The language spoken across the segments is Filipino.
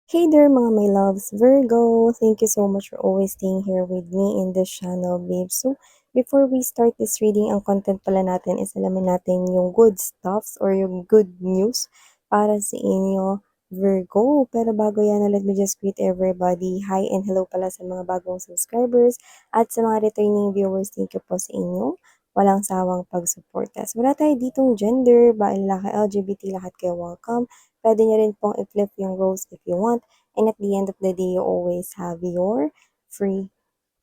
Hey there mga my loves, Virgo! Thank you so much for always staying here with me in this channel, babe. So, before we start this reading, ang content pala natin is alamin natin yung good stuffs or yung good news para sa inyo, Virgo. Pero bago yan, let me just greet everybody. Hi and hello pala sa mga bagong subscribers at sa mga returning viewers, thank you po sa inyo. Walang sawang pagsuporta. So, wala tayo ditong gender, babae, lalaki, LGBT, lahat kayo welcome. Pwede nyo rin pong i-flip yung roles if you want. And at the end of the day, you always have your free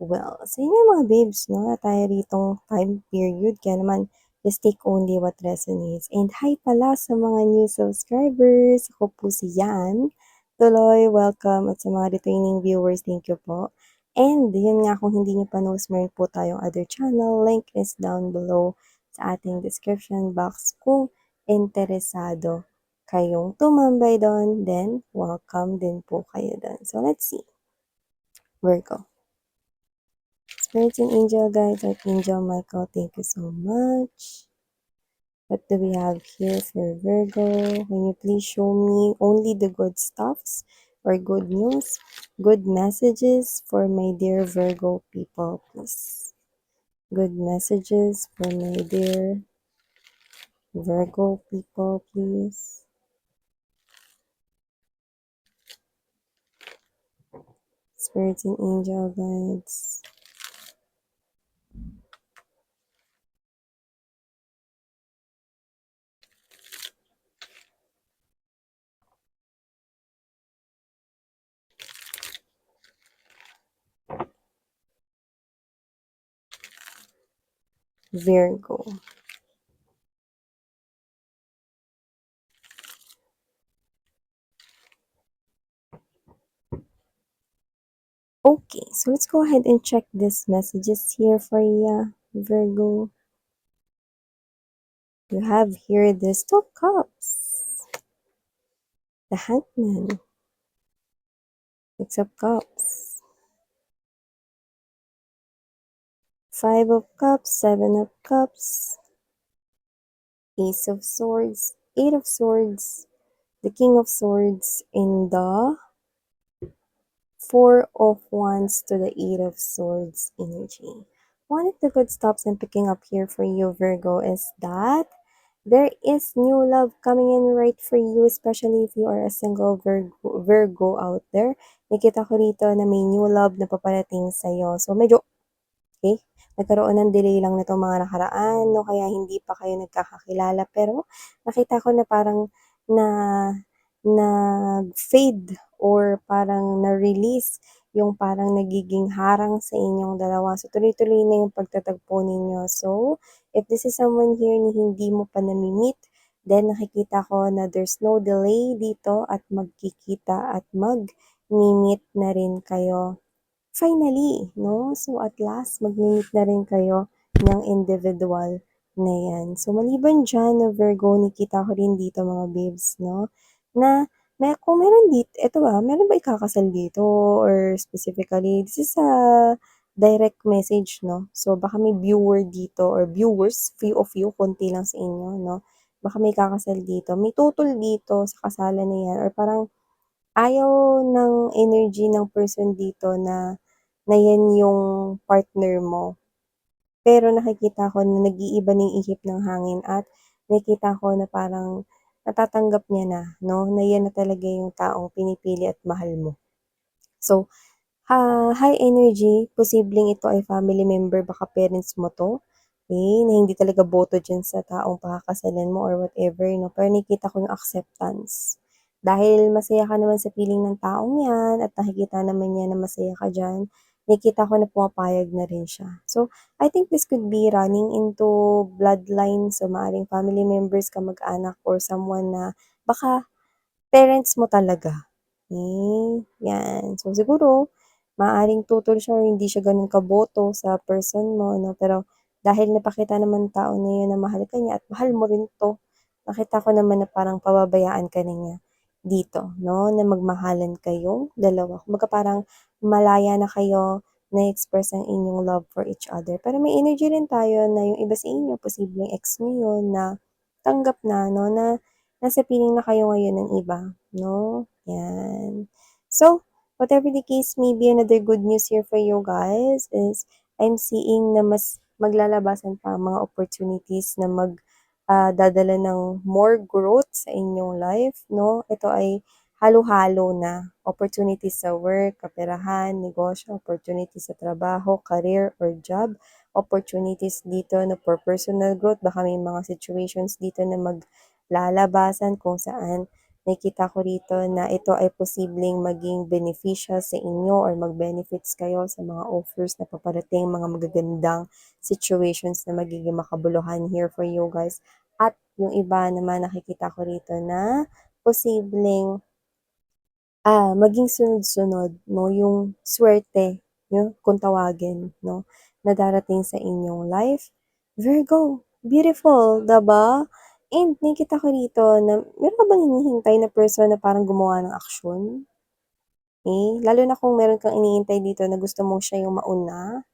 will. So yun nga mga babes, no? Na tayo ritong time period. Kaya naman, just take only what resonates. And hi pala sa mga new subscribers. Ako po si Yan. Tuloy, welcome. At sa mga returning viewers, thank you po. And yun nga, kung hindi nyo pa knows, meron po tayong other channel. Link is down below sa ating description box kung interesado kayong tumambay doon, then welcome din po kayo doon. So let's see. Virgo. Spirits and Angel Guides, Archangel Michael, thank you so much. What do we have here for Virgo? Can you please show me only the good stuffs or good news, good messages for my dear Virgo people, please. Good messages for my dear Virgo people, please. Spirits and Angel Guides. Virgo. Okay, so let's go ahead and check these messages here for you, Virgo. You have here the Two of Cups, the Hangman, Six of Cups, Five of Cups, Seven of Cups, Ace of Swords, Eight of Swords, the King of Swords, and the Four of Wands to the Eight of Swords energy. One of the good stops I'm picking up here for you, Virgo, is that there is new love coming in right for you, especially if you are a single Virgo out there. Nakita ko rito na may new love na paparating sa'yo. So, medyo, okay, nagkaroon ng delay lang nito mga nakaraan, no? Kaya hindi pa kayo nagkakakilala. Pero, nakita ko na parang na nag-fade or parang na-release yung parang nagiging harang sa inyong dalawa. So, tuloy-tuloy na yung pagtatagpo ninyo. So, if this is someone here na hindi mo pa nami-meet, then nakikita ko na there's no delay dito at magkikita at mag-meet na rin kayo. Finally, no? So, at last, mag-meet na rin kayo ng individual na yan. So, maliban dyan na Virgo, nakita ko rin dito mga babes, no? Na kung meron dito, eto ba, meron ba ikakasal dito or specifically, this is a direct message, no? So, baka may viewer dito or viewers, few of you, konti lang sa inyo, no? Baka may kakasal dito. May tutol dito sa kasalan na yan or parang ayaw ng energy ng person dito na yan yung partner mo. Pero nakikita ko na nag-iiba ng ihip ng hangin at nakikita ko na parang natatanggap niya na, no? Na yan na talaga yung taong pinipili at mahal mo. So, high energy, posibleng ito ay family member, baka parents mo to, okay, na hindi talaga boto dyan sa taong pakakasalan mo or whatever, no? Pero nakikita ko yung acceptance. Dahil masaya ka naman sa feeling ng taong yan at nakikita naman niya na masaya ka dyan, nakikita ko na pumapayag na rin siya. So, I think this could be running into bloodline. So, maaaring family members, kamag-anak, or someone na baka parents mo talaga. Yan. So, siguro, maaaring tutol siya or hindi siya ganun kaboto sa person mo, no? Pero, dahil napakita naman tao na yun na mahal ka niya at mahal mo rin to, nakita ko naman na parang pababayaan ka na niya dito, no? Na magmahalan kayong dalawa. Kumbaga parang malaya na kayo na-express ang inyong love for each other. Pero may energy rin tayo na yung iba sa inyo, posibleng ex mo yun na tanggap na, no? Na nasa piling na kayo ngayon ng iba, no? Yan. So, whatever the case may be, another good news here for you guys is I'm seeing na mas maglalabasan pa ang mga opportunities na dadala ng more growth sa inyong life, no? Ito ay halo-halo na. Opportunities sa work, kaperahan, negosyo, opportunities sa trabaho, career, or job, opportunities dito na for personal growth. Baka may mga situations dito na maglalabasan kung saan nakikita ko rito na ito ay posibleng maging beneficial sa inyo or mag-benefits kayo sa mga offers na paparating, mga magagandang situations na magiging makabuluhan here for you guys. At yung iba naman nakikita ko rito na posibleng maging sunod-sunod, no, yung swerte, yung kung tawagin, no, na darating sa inyong life. Virgo, beautiful, 'di ba? And nakikita ko rito na meron ka bang hinihintay na person na parang gumawa ng aksyon? Lalo na kung meron kang iniintay dito na gusto mong siya yung mauna,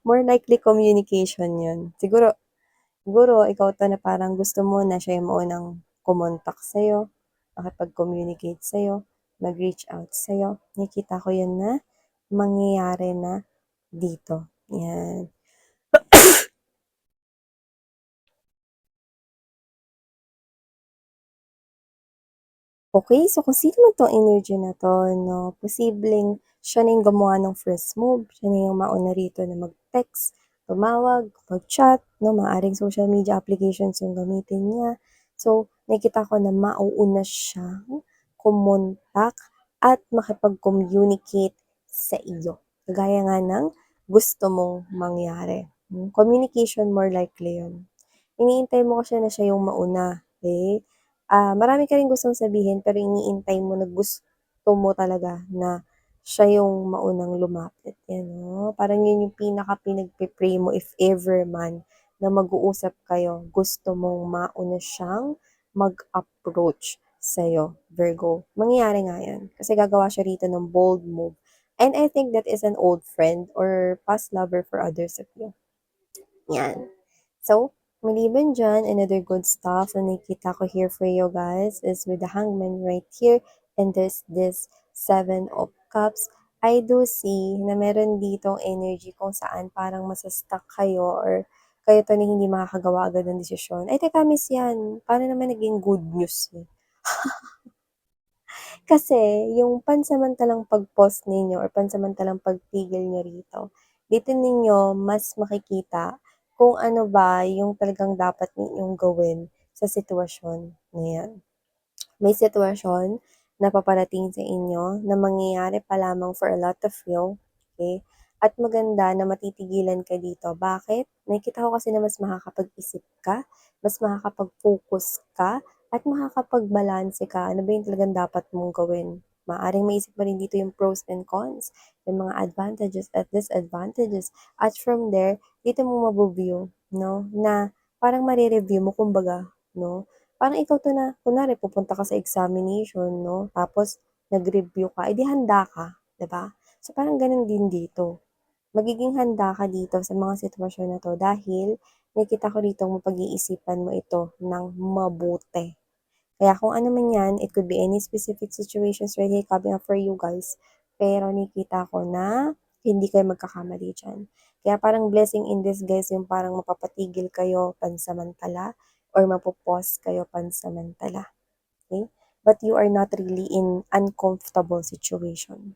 more likely communication yun. Siguro ikaw 'to na parang gusto mo na siya yung maunang kumontak sa'yo, makipag-communicate sa'yo, mag-reach out sa'yo. Nakikita ko yun na mangyayari na dito, 'yan. Okay, so kung sino man 'tong energy na 'to 'no, posibleng siya na yung gumawa ng first move, siya na yung mauna rito na mag-text, tumawag, mag-chat 'no, maaaring social media applications yung gamitin niya. So, nakikita ko na mauuna siyang kumontak at makipag-communicate sa iyo, kagaya nga ng gusto mong mangyari. Communication more likely yun. Iniintay mo kasi na siya yung mauna, okey? Marami ka ring gustong sabihin pero iniintay mo na gusto mo talaga na siya yung maunang lumapit, 'yan 'no? Parang yun yung pinaka-pinagpe-pray mo if ever man na mag-uusap kayo, gusto mong mauna siyang mag-approach sa'yo, Virgo. Mangyayari nga 'yan kasi gagawa siya rito ng bold move and I think that is an old friend or past lover for others of you, 'yan. So, maliban dyan, another good stuff na nakikita ko here for you guys is with the hangman right here and there's this seven of cups. I do see na meron ditong energy kung saan parang masastuck kayo or kayo to na hindi makakagawa agad ng desisyon. Ay, teka, miss yan. Paano naman naging good news eh? Kasi yung pansamantalang pag-pause ninyo or pansamantalang pagpigil niyo rito, dito ninyo mas makikita kung ano ba yung talagang dapat ninyong gawin sa sitwasyon na 'yan. May sitwasyon na paparating sa inyo na mangyayari pa lamang for a lot of you, okay? At maganda na matitigilan ka dito. Bakit? Nakikita ko kasi na mas makakapag-isip ka, mas makakapag-focus ka, at makakapagbalanse ka. Ano ba yung talagang dapat mong gawin? Maaring maisip mo rin dito yung pros and cons, yung mga advantages at disadvantages. At from there, dito mo mabu-view, no? Na parang mare-review mo kumbaga, no? Parang ikaw 'to na kunwari pupunta ka sa examination 'no, tapos nag-review ka, eh, di handa ka, 'di ba? So, parang gano'n din dito. Magiging handa ka dito sa mga sitwasyon na 'to dahil nakikita ko ditong mapag-iisipan mo ito ng mabuti. Kaya kung ano man 'yan, it could be any specific situations right here coming up for you guys, pero nakikita ko na hindi kayo magkakamali diyan. Kaya parang blessing in disguise yung parang mapapatigil kayo pansamantala or mapo-pause kayo pansamantala, okey? But you are not really in uncomfortable situation.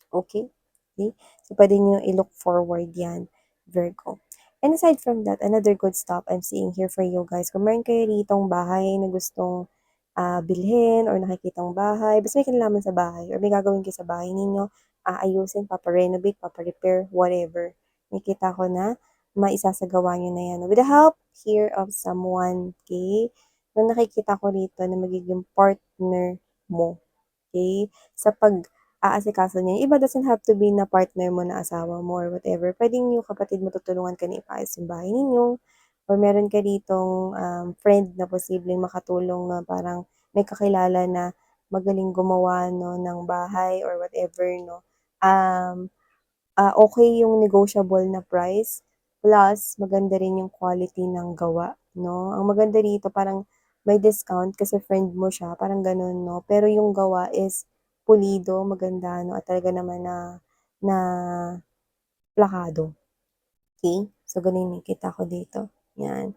Okay? Okay? So, pwede niyo i-look forward yan, Virgo. And aside from that, another good stuff I'm seeing here for you guys, kung meron kayo ritong bahay na gustong bilhin or nakikitang bahay, basta may kinalaman sa bahay or may gagawin kayo sa bahay ninyo, aayusin, papa-renovate, papa-repair, whatever. Nakikita ko na maisasagawa niyo na yan with the help here of someone, okay? Na nakikita ko rito na magiging partner mo, okay? Sa pag-aasikaso niya. Yung iba doesn't have to be na partner mo na asawa mo or whatever. Puwedeng yung kapatid mo tutulungan ka na ipaayos yung bahay ninyo or meron ka ditong, friend na posibleng makatulong na parang may kakilala na magaling gumawa 'no, ng bahay or whatever 'no. Um, Okey yung negotiable na price plus maganda rin yung quality ng gawa 'no. Ang maganda rito parang may discount kasi friend mo siya, parang gano'n 'no. Pero yung gawa is pulido, maganda 'no, at talaga naman na na plakado, okey? So, gano'n yung nakikita ko dito, 'yan.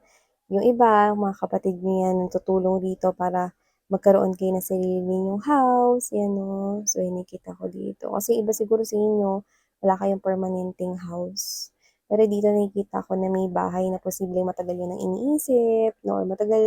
Yung iba, mga kapatid niyo 'yan, nagtutulong rito para magkaroon kayo ng sarili ninyong house, 'yan 'no. So, yung nakikita ko dito. Kasi iba siguro sa inyo, wala kayong permanenteng house. Pero dito nakikita ko na may bahay na posibleng matagal niyo ng iniisip 'no, or matagal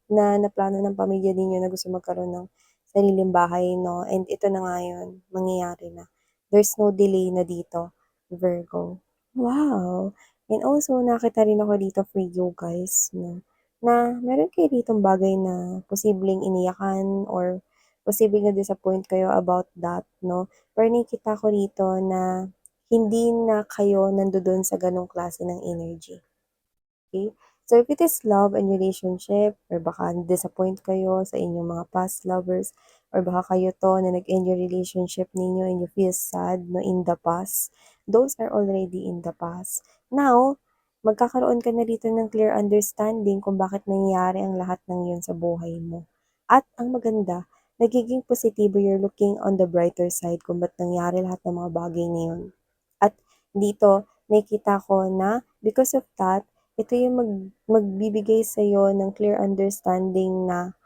na naplano ng pamilya ninyo na gusto magkaroon ng sariling bahay 'no, and ito na nga yun, mangyayari na. There's no delay na dito, Virgo. Wow! And also nakita rin ako dito for you guys 'no, na meron kayo ditong bagay na posibleng iniyakan or posibleng na-disappoint kayo about that 'no. Pero nakikita ko rito na hindi na kayo nandodo'n sa gano'ng klase ng energy. Okay. So, if it is love and relationship or baka disappoint kayo sa inyong mga past lovers or baka kayo 'to na nag-end yung relationship ninyo and you feel sad 'no, in the past, those are already in the past. Now, magkakaroon ka na rito ng clear understanding kung bakit nangyayari ang lahat ng yun sa buhay mo. At ang maganda, nagiging positibo, you're looking on the brighter side kung ba't nangyari lahat ng mga bagay na yun. At dito, nakikita ko na because of that, ito yung magbibigay sa'yo ng clear understanding na,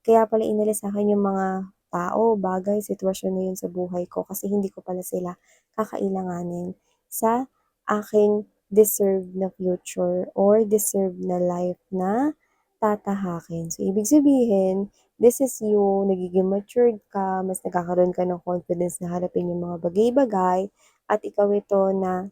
kaya pala inalis sa'kin yung mga tao, bagay, sitwasyon na yun sa buhay ko kasi hindi ko pala sila kakailanganin sa aking deserved na future or deserved na life na tatahakin. So, ibig sabihin, this is you, nagiging matured ka, mas nagkakaroon ka ng confidence na harapin yung mga bagay-bagay at ikaw ito na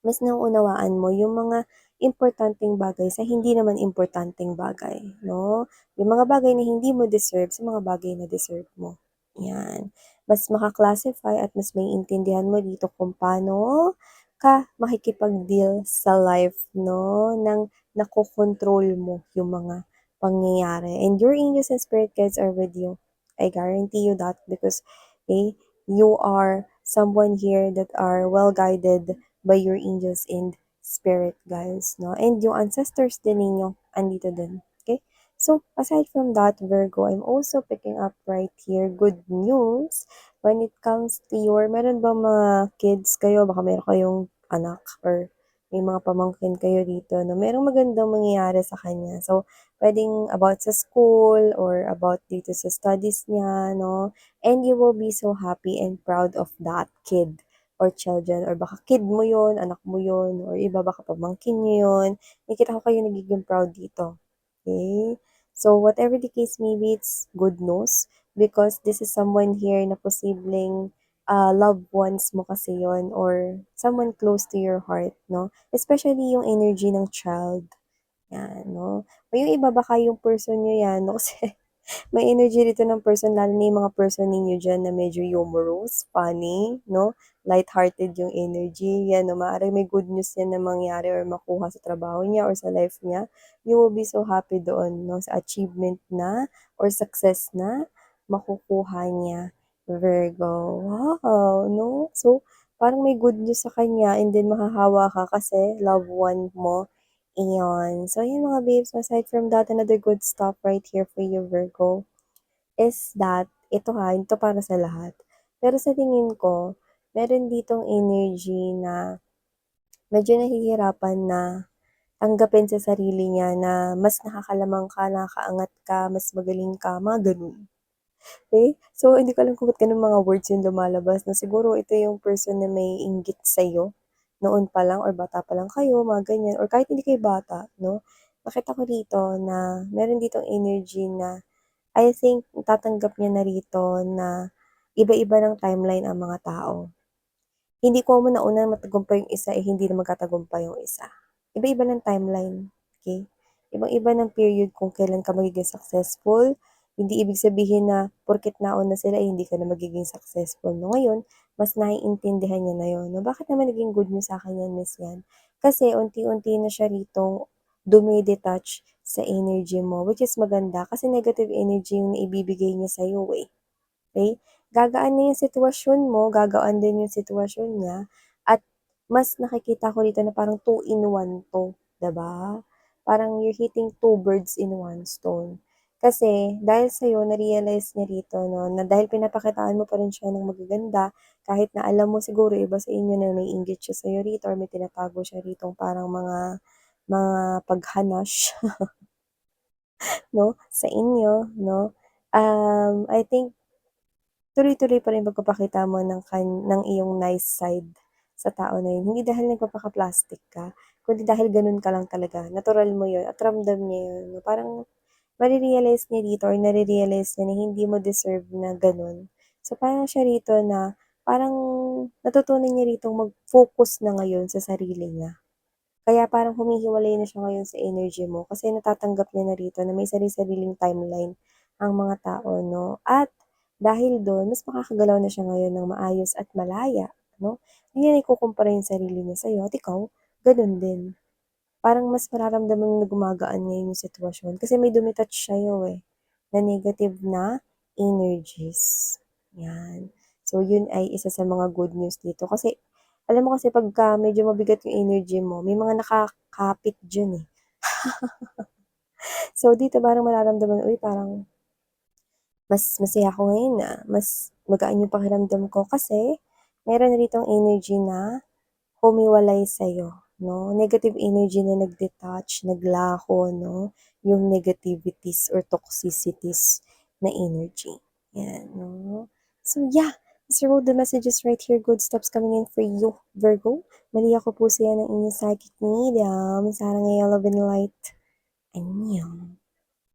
mas nauunawaan mo yung mga importanteng bagay sa hindi naman importanteng bagay, 'no? Yung mga bagay na hindi mo deserve sa mga bagay na deserve mo, 'yan. Mas maka-classify at mas maiintindihan mo dito kung paano ka makikipag-deal sa life 'no, ng nakokontrol mo yung mga pangyayari. And your angels and spirit guides are with you. I guarantee you that because, eh, you are someone here that are well guided by your angels and spirit guides, no? And yung ancestors din ninyo, andito din. Okay? So, aside from that, Virgo, I'm also picking up right here good news when it comes to your, meron ba mga kids kayo, baka meron kayong anak or may mga pamangkin kayo dito na merong magandang mangyayari sa kanya. So, pwedeng about sa school or about dito sa studies niya, no? And you will be so happy and proud of that kid or children or baka kid mo yun, anak mo yun, or iba baka pamangkin niyo yun. Nakikita ko kayo nagiging proud dito. Okay? So, whatever the case may be, it's good news because this is someone here na posibleng loved ones mo kasi yon or someone close to your heart, no? Especially yung energy ng child. Yan, no? O yung iba baka yung person nyo yan, no? Kasi may energy dito ng person lalo na yung mga person ninyo diyan na medyo humorous, funny, 'no, lighthearted yung energy, 'yan 'no, maaaring may good news 'yan na mangyari or makuha sa trabaho niya or sa life niya. You will be so happy doon 'no, sa achievement na or success na makukuha niya, Virgo. Wow, 'no? So, parang may good news sa kanya and then mahahawa ka kasi loved one mo, iyon. So, yun mga babes, aside from that, another good stuff right here for you, Virgo, is that, ito ha, ito para sa lahat. Pero sa tingin ko, meron ditong energy na medyo nahihirapan na tanggapin sa sarili niya na mas nakakalamang ka, nakakaangat ka, mas magaling ka, mga ganun. Okay? So, hindi ko alam kung ba't ganun mga words yung lumalabas na siguro ito yung person na may inggit sa'yo noon pa lang or bata pa lang kayo, mga ganyan, or kahit hindi kayo bata, no? Nakita ko dito na meron ditong energy na I think tatanggap niya na rito na iba-iba ng timeline ang mga tao. Hindi common na unang matagumpay yung isa, eh, hindi na magtatagumpay yung isa. Iba-iba ng timeline, okay? Ibang-iba ng period kung kailan ka magiging successful. Hindi ibig sabihin na porket nauna sila, eh, hindi ka na magiging successful. No, ngayon, mas naiintindihan niya na yun. No, bakit naman naging good news sa akin yan, Miss Yan? Kasi unti-unti na siya rito dumidetach sa energy mo, which is maganda kasi negative energy yung naibibigay niya sa'yo, eh. Okay? Gagaan na yung sitwasyon mo, gagaan din yung sitwasyon niya, at mas nakikita ko dito na parang two in one 'to, 'di ba? parang you're hitting two birds in one stone. Kasi dahil sa'yo na-realize niya rito 'no, na dahil pinapakitaan mo pa rin siya ng magaganda, kahit na alam mo siguro iba sa inyo na may inggit siya sa'yo rito or may tinatago siya ritong parang mga paghanash 'no, sa inyo 'no. I think tuloy-tuloy pa rin pagpapakita mo ng iyong nice side sa tao na yun. Hindi dahil nagpapaka-plastic ka, kundi dahil ganun ka lang talaga, natural mo yun at ramdam niya yun 'no. Parang mare-realize niya dito or nare-realize niya na hindi mo deserve na gano'n. So, parang siya rito na parang natutunan niya ritong mag-focus na ngayon sa sarili niya. Kaya parang humihiwalay na siya ngayon sa energy mo kasi natatanggap niya na rito na may sari-sariling timeline ang mga tao 'no. At dahil dun mas makakagalaw na siya ngayon ng maayos at malaya 'no. Hindi niya ikukumpara yung sarili niya sa'yo at ikaw ganun din. Parang mas mararamdaman mo na gumagaan ngayon yung sitwasyon kasi may dumi-touch sa'yo, eh, na negative na energies, 'yan. So, yun ay isa sa mga good news dito kasi alam mo kasi pagka medyo mabigat yung energy mo may mga nakakapit diyan, eh. So, dito parang mararamdaman, uy, parang mas masaya ako ngayon, mas magaan yung pakiramdam ko kasi meron ditong energy na humiwalay sa'yo 'no, negative energy na nag-detach, naglaho 'no, yung negativities or toxicities na energy, 'yan 'no. So yeah, these are all the messages right here, good stuffs coming in for you, Virgo. Mali ako po siya ng inyong psychic medium, Sarah Ngayala Light. Annyeong.